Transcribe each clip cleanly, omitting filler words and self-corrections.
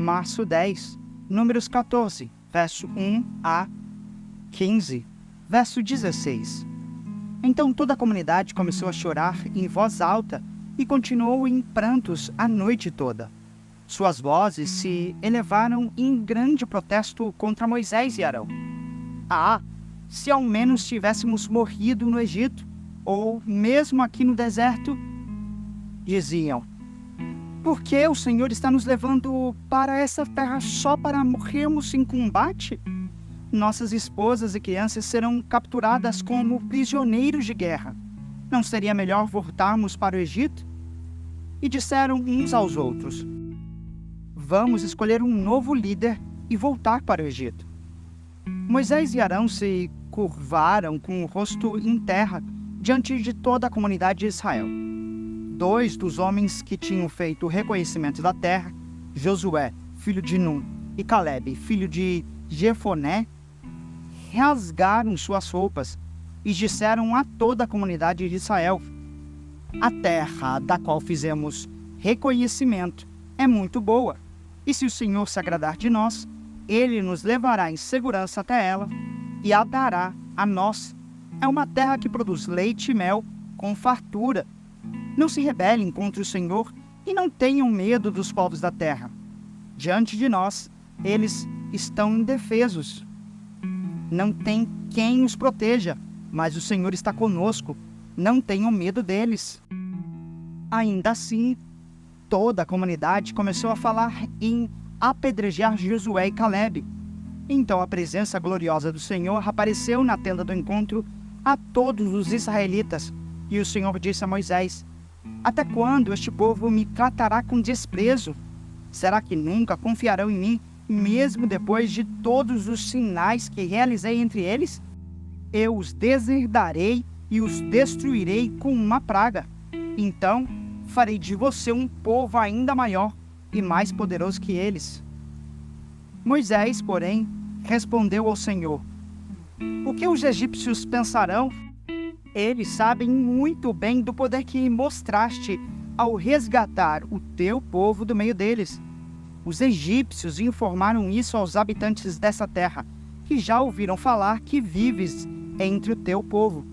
Março 10, Números 14, verso 1 a 15, verso 16. Então toda a comunidade começou a chorar em voz alta e continuou em prantos a noite toda. Suas vozes se elevaram em grande protesto contra Moisés e Arão. Ah, se ao menos tivéssemos morrido no Egito, ou mesmo aqui no deserto, diziam. Por que o Senhor está nos levando para essa terra só para morrermos em combate? Nossas esposas e crianças serão capturadas como prisioneiros de guerra. Não seria melhor voltarmos para o Egito? E disseram uns aos outros, vamos escolher um novo líder e voltar para o Egito. Moisés e Arão se curvaram com o rosto em terra diante de toda a comunidade de Israel. 2 dos homens que tinham feito o reconhecimento da terra, Josué, filho de Nun, e Calebe, filho de Jefoné, rasgaram suas roupas e disseram a toda a comunidade de Israel, a terra da qual fizemos reconhecimento é muito boa, e se o Senhor se agradar de nós, Ele nos levará em segurança até ela e a dará a nós. É uma terra que produz leite e mel com fartura. Não se rebelem contra o Senhor e não tenham medo dos povos da terra. Diante de nós, eles estão indefesos. Não tem quem os proteja, mas o Senhor está conosco. Não tenham medo deles. Ainda assim, toda a comunidade começou a falar em apedrejar Josué e Calebe. Então a presença gloriosa do Senhor apareceu na tenda do encontro a todos os israelitas. E o Senhor disse a Moisés, até quando este povo me tratará com desprezo? Será que nunca confiarão em mim, mesmo depois de todos os sinais que realizei entre eles? Eu os deserdarei e os destruirei com uma praga. Então farei de você um povo ainda maior e mais poderoso que eles. Moisés, porém, respondeu ao Senhor, o que os egípcios pensarão? Eles sabem muito bem do poder que mostraste ao resgatar o teu povo do meio deles. Os egípcios informaram isso aos habitantes dessa terra, que já ouviram falar que vives entre o teu povo.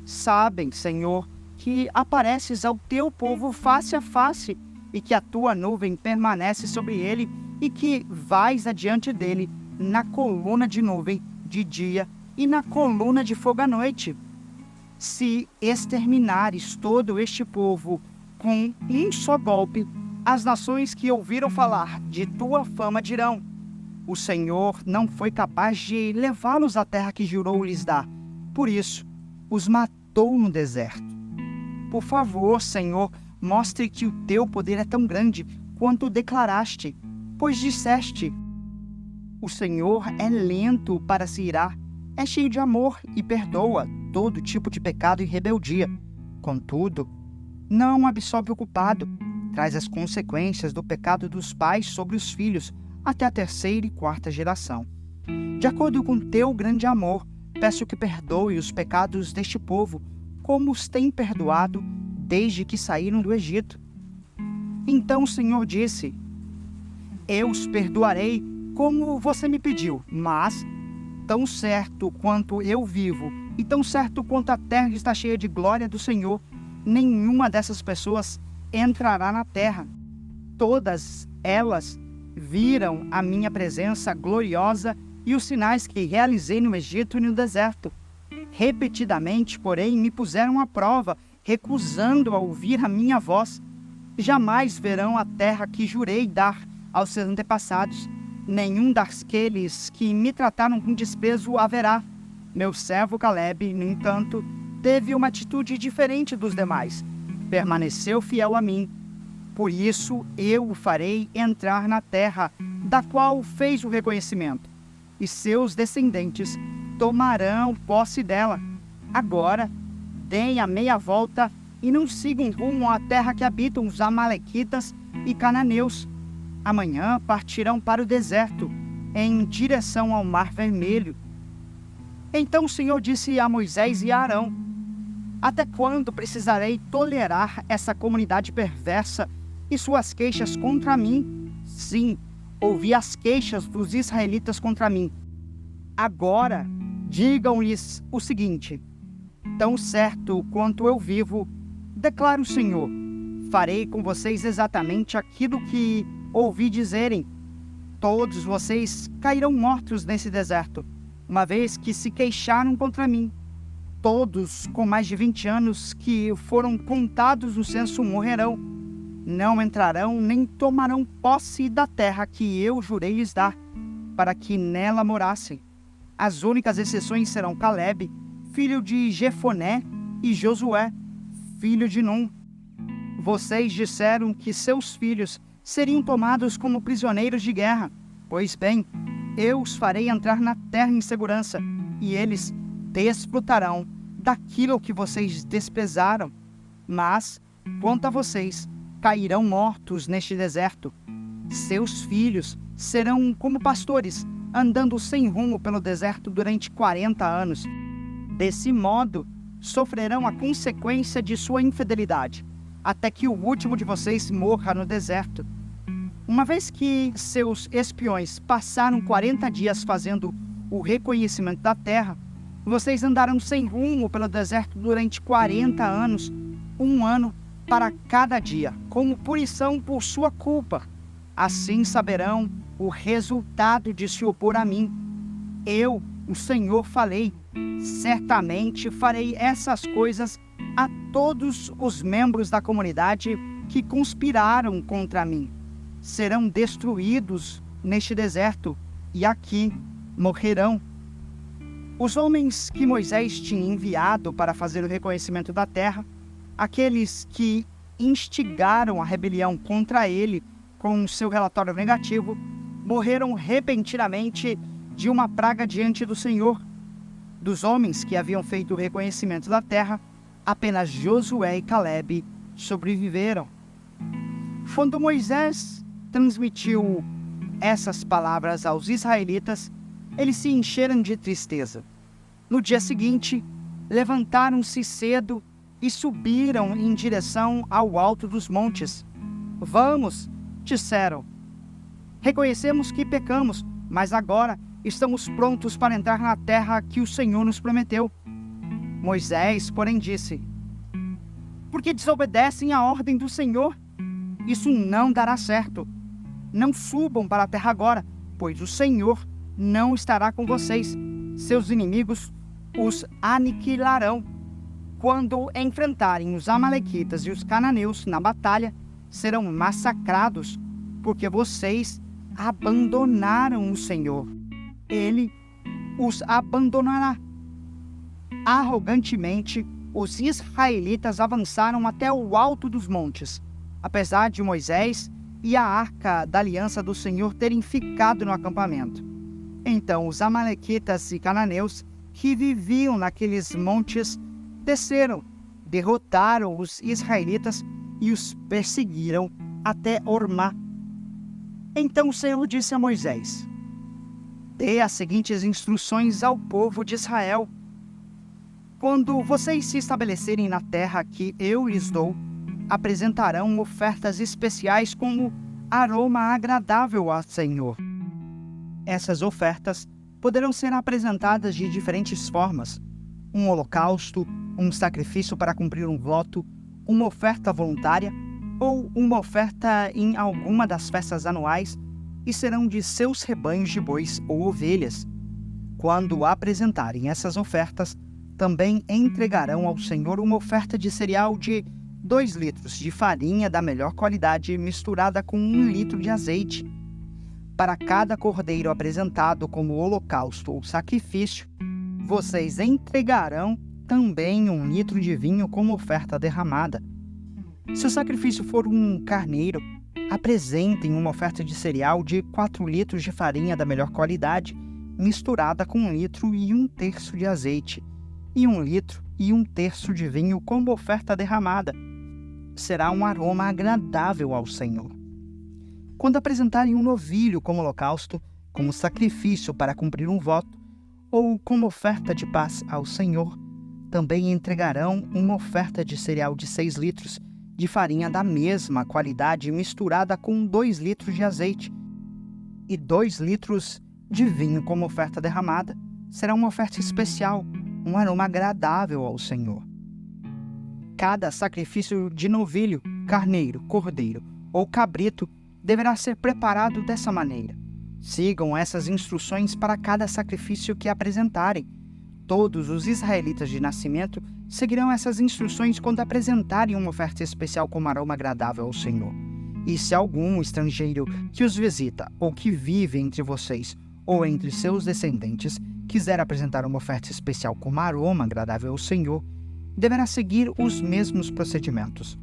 Sabem, Senhor, que apareces ao teu povo face a face, e que a tua nuvem permanece sobre ele, e que vais adiante dele na coluna de nuvem de dia e na coluna de fogo à noite. Se exterminares todo este povo com um só golpe, as nações que ouviram falar de tua fama dirão, o Senhor não foi capaz de levá-los à terra que jurou lhes dar. Por isso, os matou no deserto. Por favor, Senhor, mostre que o teu poder é tão grande quanto declaraste, pois disseste, o Senhor é lento para se irar, é cheio de amor e perdoa todo tipo de pecado e rebeldia. Contudo, não absolve o culpado, traz as consequências do pecado dos pais sobre os filhos até a 3ª e 4ª geração. De acordo com teu grande amor, peço que perdoe os pecados deste povo, como os tem perdoado desde que saíram do Egito. Então o Senhor disse, eu os perdoarei como você me pediu, mas, tão certo quanto eu vivo e tão certo quanto a terra está cheia de glória do Senhor, nenhuma dessas pessoas entrará na terra. Todas elas viram a minha presença gloriosa e os sinais que realizei no Egito e no deserto. Repetidamente, porém, me puseram à prova, recusando a ouvir a minha voz. Jamais verão a terra que jurei dar aos seus antepassados. Nenhum daqueles que me trataram com desprezo haverá. Meu servo Calebe, no entanto, teve uma atitude diferente dos demais. Permaneceu fiel a mim. Por isso eu o farei entrar na terra, da qual fez o reconhecimento, e seus descendentes tomarão posse dela. Agora, deem a meia volta e não sigam rumo à terra que habitam os amalequitas e cananeus. Amanhã partirão para o deserto, em direção ao Mar Vermelho. Então o Senhor disse a Moisés e a Arão, até quando precisarei tolerar essa comunidade perversa e suas queixas contra mim? Sim, ouvi as queixas dos israelitas contra mim. Agora, digam-lhes o seguinte: tão certo quanto eu vivo, declara o Senhor, farei com vocês exatamente aquilo que ouvi dizerem. Todos vocês cairão mortos nesse deserto, uma vez que se queixaram contra mim. Todos com mais de 20 anos que foram contados no censo morrerão. Não entrarão nem tomarão posse da terra que eu jurei lhes dar, para que nela morassem. As únicas exceções serão Caleb, filho de Jefoné, e Josué, filho de Num. Vocês disseram que seus filhos seriam tomados como prisioneiros de guerra. Pois bem, eu os farei entrar na terra em segurança, e eles desfrutarão daquilo que vocês desprezaram. Mas, quanto a vocês, cairão mortos neste deserto. Seus filhos serão como pastores, andando sem rumo pelo deserto durante 40 anos. Desse modo, sofrerão a consequência de sua infidelidade, até que o último de vocês morra no deserto. Uma vez que seus espiões passaram 40 dias fazendo o reconhecimento da terra, vocês andarão sem rumo pelo deserto durante 40 anos, 1 ano para cada dia, como punição por sua culpa. Assim saberão o resultado de se opor a mim. Eu, o Senhor, falei: certamente farei essas coisas a todos os membros da comunidade que conspiraram contra mim. Serão destruídos neste deserto e aqui morrerão. Os homens que Moisés tinha enviado para fazer o reconhecimento da terra, aqueles que instigaram a rebelião contra ele com seu relatório negativo, morreram repentinamente de uma praga diante do Senhor. Dos homens que haviam feito o reconhecimento da terra, apenas Josué e Caleb sobreviveram. Quando Moisés transmitiu essas palavras aos israelitas, eles se encheram de tristeza. No dia seguinte, levantaram-se cedo e subiram em direção ao alto dos montes. Vamos, disseram. Reconhecemos que pecamos, mas agora estamos prontos para entrar na terra que o Senhor nos prometeu. Moisés, porém, disse: por que desobedecem à ordem do Senhor? Isso não dará certo. Não subam para a terra agora, pois o Senhor não estará com vocês. Seus inimigos os aniquilarão. Quando enfrentarem os amalequitas e os cananeus na batalha, serão massacrados, porque vocês abandonaram o Senhor. Ele os abandonará. Arrogantemente, os israelitas avançaram até o alto dos montes, apesar de Moisés e a arca da aliança do Senhor terem ficado no acampamento. Então os amalequitas e cananeus que viviam naqueles montes desceram, derrotaram os israelitas e os perseguiram até Ormá. Então o Senhor disse a Moisés: dê as seguintes instruções ao povo de Israel. Quando vocês se estabelecerem na terra que eu lhes dou, apresentarão ofertas especiais como aroma agradável ao Senhor. Essas ofertas poderão ser apresentadas de diferentes formas: um holocausto, um sacrifício para cumprir um voto, uma oferta voluntária ou uma oferta em alguma das festas anuais, e serão de seus rebanhos de bois ou ovelhas. Quando apresentarem essas ofertas, também entregarão ao Senhor uma oferta de cereal de 2 litros de farinha da melhor qualidade misturada com 1 litro de azeite. Para cada cordeiro apresentado como holocausto ou sacrifício, vocês entregarão também 1 litro de vinho como oferta derramada. Se o sacrifício for um carneiro, apresentem uma oferta de cereal de 4 litros de farinha da melhor qualidade, misturada com 1 litro e 1/3 de azeite, e 1 litro e 1/3 de vinho como oferta derramada. Será um aroma agradável ao Senhor. Quando apresentarem um novilho como holocausto, como sacrifício para cumprir um voto, ou como oferta de paz ao Senhor, também entregarão uma oferta de cereal de 6 litros, de farinha da mesma qualidade misturada com 2 litros de azeite. e 2 litros de vinho como oferta derramada. Será uma oferta especial, um aroma agradável ao Senhor. Cada sacrifício de novilho, carneiro, cordeiro ou cabrito deverá ser preparado dessa maneira. Sigam essas instruções para cada sacrifício que apresentarem. Todos os israelitas de nascimento seguirão essas instruções quando apresentarem uma oferta especial como aroma agradável ao Senhor. E se algum estrangeiro que os visita ou que vive entre vocês ou entre seus descendentes quiser apresentar uma oferta especial como aroma agradável ao Senhor, deverá seguir os mesmos procedimentos.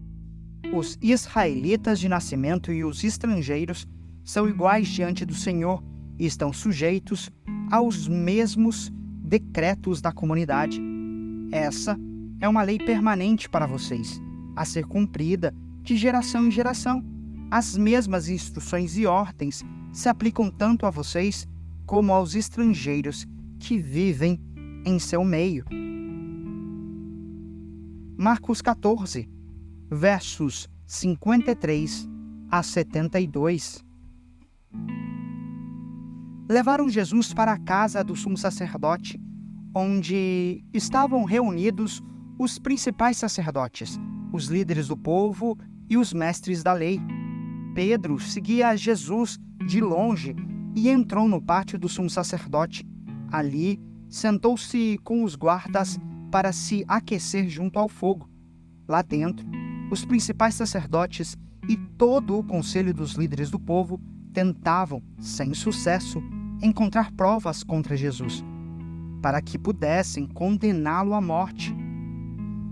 Os israelitas de nascimento e os estrangeiros são iguais diante do Senhor e estão sujeitos aos mesmos decretos da comunidade. Essa é uma lei permanente para vocês, a ser cumprida de geração em geração. As mesmas instruções e ordens se aplicam tanto a vocês como aos estrangeiros que vivem em seu meio. Marcos 14, versos 53 a 72. Levaram Jesus para a casa do sumo sacerdote, onde estavam reunidos os principais sacerdotes, os líderes do povo e os mestres da lei. Pedro seguia Jesus de longe e entrou no pátio do sumo sacerdote. Ali, sentou-se com os guardas para se aquecer junto ao fogo. Lá dentro, os principais sacerdotes e todo o conselho dos líderes do povo tentavam, sem sucesso, encontrar provas contra Jesus, para que pudessem condená-lo à morte.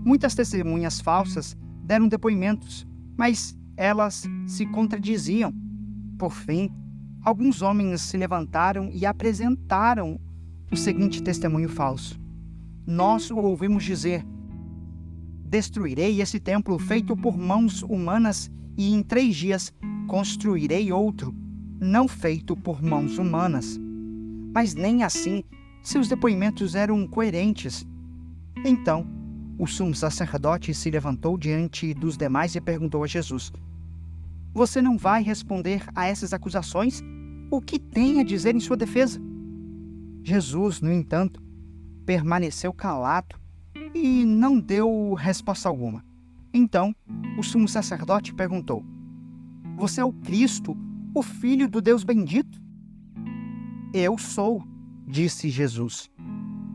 Muitas testemunhas falsas deram depoimentos, mas elas se contradiziam. Por fim, alguns homens se levantaram e apresentaram o seguinte testemunho falso: nós o ouvimos dizer: destruirei esse templo feito por mãos humanas e em 3 dias construirei outro, não feito por mãos humanas. Mas nem assim seus depoimentos eram coerentes. Então, o sumo sacerdote se levantou diante dos demais e perguntou a Jesus: você não vai responder a essas acusações? O que tem a dizer em sua defesa? Jesus, no entanto, permaneceu calado e não deu resposta alguma. Então, o sumo sacerdote perguntou: você é o Cristo, o Filho do Deus bendito? Eu sou, disse Jesus.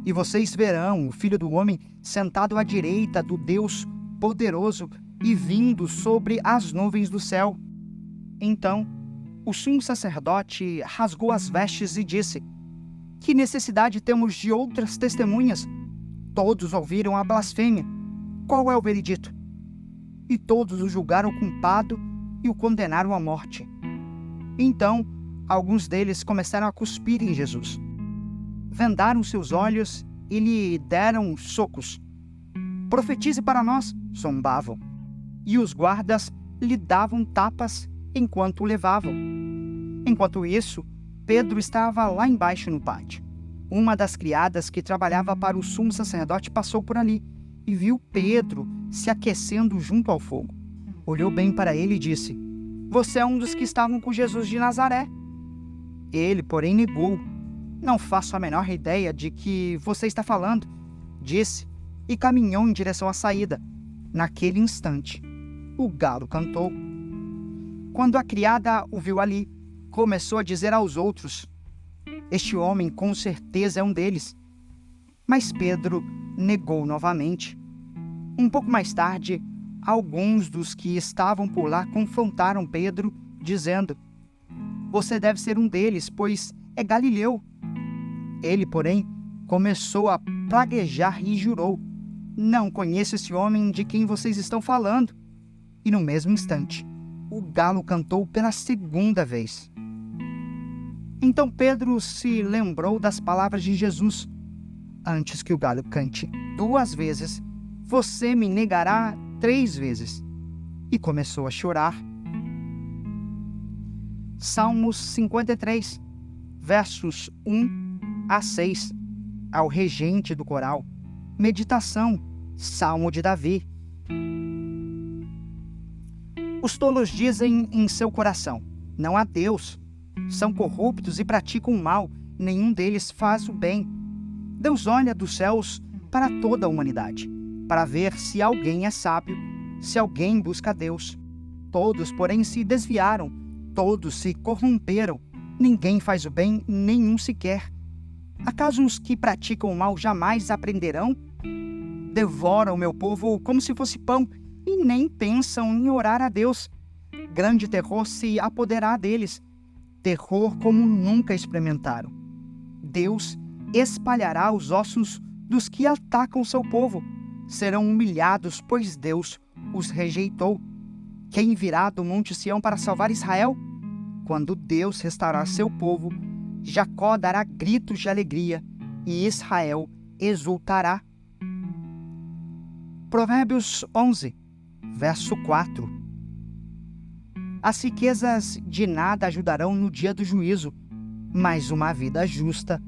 E vocês verão o Filho do Homem sentado à direita do Deus poderoso e vindo sobre as nuvens do céu. Então, o sumo sacerdote rasgou as vestes e disse: que necessidade temos de outras testemunhas? Todos ouviram a blasfêmia. Qual é o veredito? E todos o julgaram culpado e o condenaram à morte. Então, alguns deles começaram a cuspir em Jesus. Vendaram seus olhos e lhe deram socos. Profetize para nós, zombavam. E os guardas lhe davam tapas enquanto o levavam. Enquanto isso, Pedro estava lá embaixo no pátio. Uma das criadas que trabalhava para o sumo sacerdote passou por ali e viu Pedro se aquecendo junto ao fogo. Olhou bem para ele e disse: você é um dos que estavam com Jesus de Nazaré. Ele, porém, negou. Não faço a menor ideia de que você está falando, disse, e caminhou em direção à saída. Naquele instante, o galo cantou. Quando a criada o viu ali, começou a dizer aos outros: este homem com certeza é um deles. Mas Pedro negou novamente. Um pouco mais tarde, alguns dos que estavam por lá confrontaram Pedro, dizendo: você deve ser um deles, pois é galileu. Ele, porém, começou a praguejar e jurou: não conheço esse homem de quem vocês estão falando. E no mesmo instante, o galo cantou pela 2ª vez. Então Pedro se lembrou das palavras de Jesus: antes que o galo cante 2 vezes, você me negará 3 vezes. E começou a chorar. Salmos 53, versos 1 a 6. Ao regente do coral. Meditação, Salmo de Davi. Os tolos dizem em seu coração: não há Deus. São corruptos e praticam o mal, nenhum deles faz o bem. Deus olha dos céus para toda a humanidade, para ver se alguém é sábio, se alguém busca Deus. Todos, porém, se desviaram, todos se corromperam. Ninguém faz o bem, nenhum sequer. Acaso os que praticam o mal jamais aprenderão? Devoram o meu povo como se fosse pão e nem pensam em orar a Deus. Grande terror se apoderar deles, terror como nunca experimentaram. Deus espalhará os ossos dos que atacam seu povo. Serão humilhados, pois Deus os rejeitou. Quem virá do Monte Sião para salvar Israel? Quando Deus restaurar seu povo, Jacó dará gritos de alegria e Israel exultará. Provérbios 11, verso 4. As riquezas de nada ajudarão no dia do juízo, mas uma vida justa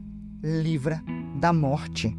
livra da morte.